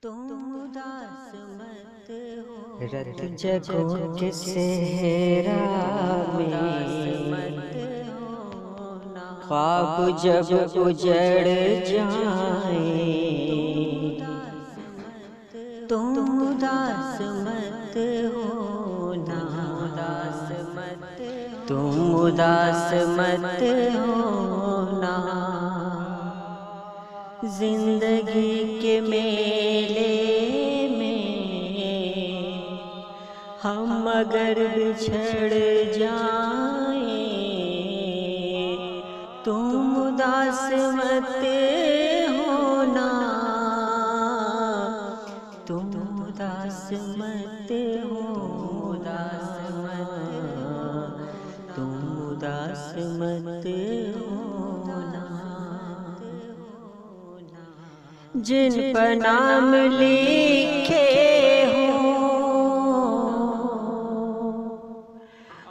تم اداس مت ہو، رت جگوں کے صحرا میں خواب جب اجڑ جائیں، تم اداس مت ہونا، تم اداس مت ہونا، زندگی کے میلے میں ہم اگر بچھڑ جائیں، تم اداس مت ہونا، تم اداس مت ہونا، تم اداس مت ہونا، جن پر نام لکھے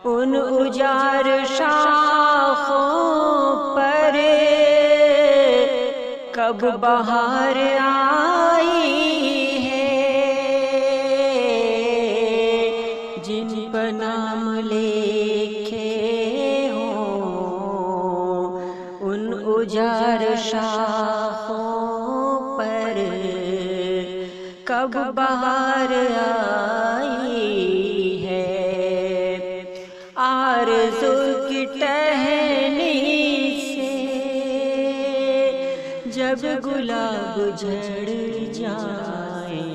ان اجار شاخوں پر کب بہار آئی ہے، جن پر نام لکھے ہوں ان اجار شاخوں پر کب بہار آئی ہے، آرزو کی ٹہنی سے جب گلاب جھڑ جائیں،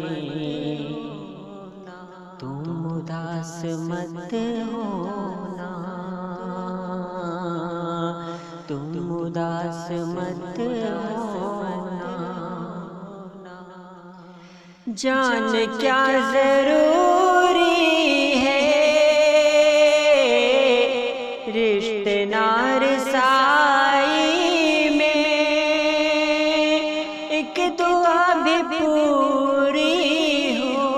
تم اداس مت ہونا، تم اداس مت ہونا، جان کیا ضروری ہے رشتے نارسائی میں، ایک دعا بھی پوری ہو،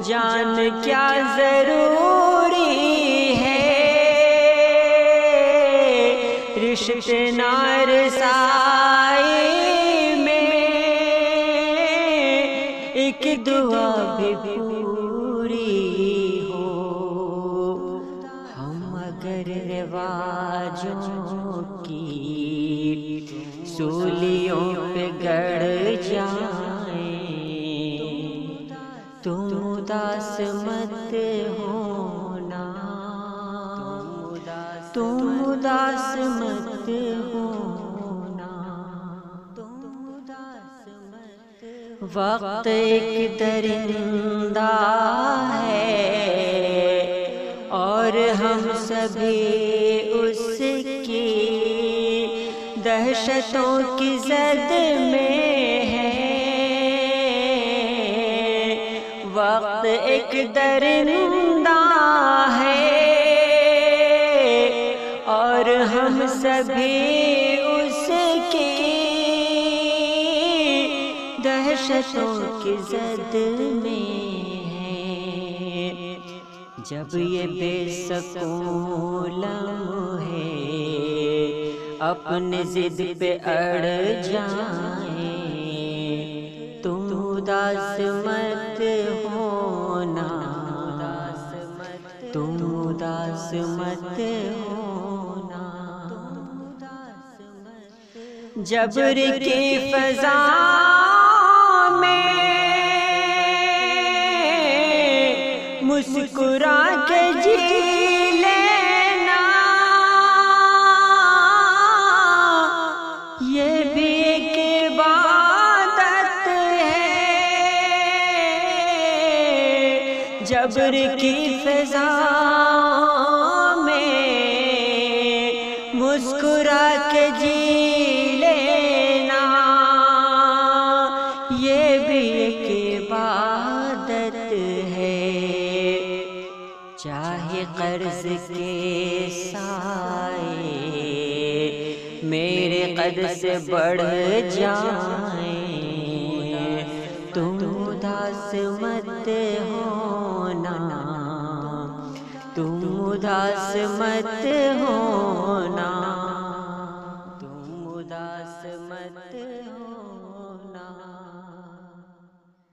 جان کیا ضروری ہے رشتے نارسائی میں، ایک دعا بھی پوری ہو، ہم اگر رواجوں کی سولیوں پہ گڑ جائیں، تم اداس مت ہونا، تم اداس مت ہونا، وقت ایک درندہ ہے اور ہم سبھی اس کی دہشتوں کی زد میں ہیں، وقت ایک درندہ ہے اور ہم سبھی اس کی دہشتوں کی زد میں ہیں، جب یہ بے سکون لمحے اپنے ضد پہ اڑ جائیں، تم اداس مت ہونا، تم اداس مت ہونا، جبر کی فضا میں مسکرا کے جی لینا، یہ بھی ایک عبادت ہے، جبر کی فضا میں مسکرا کے جی لینا، یہ بھی ایک عبادت ہے، چاہے قرض کے سائے میرے قد سے بڑھ جائیں، تم اداس مت ہونا، تم اداس مت ہونا،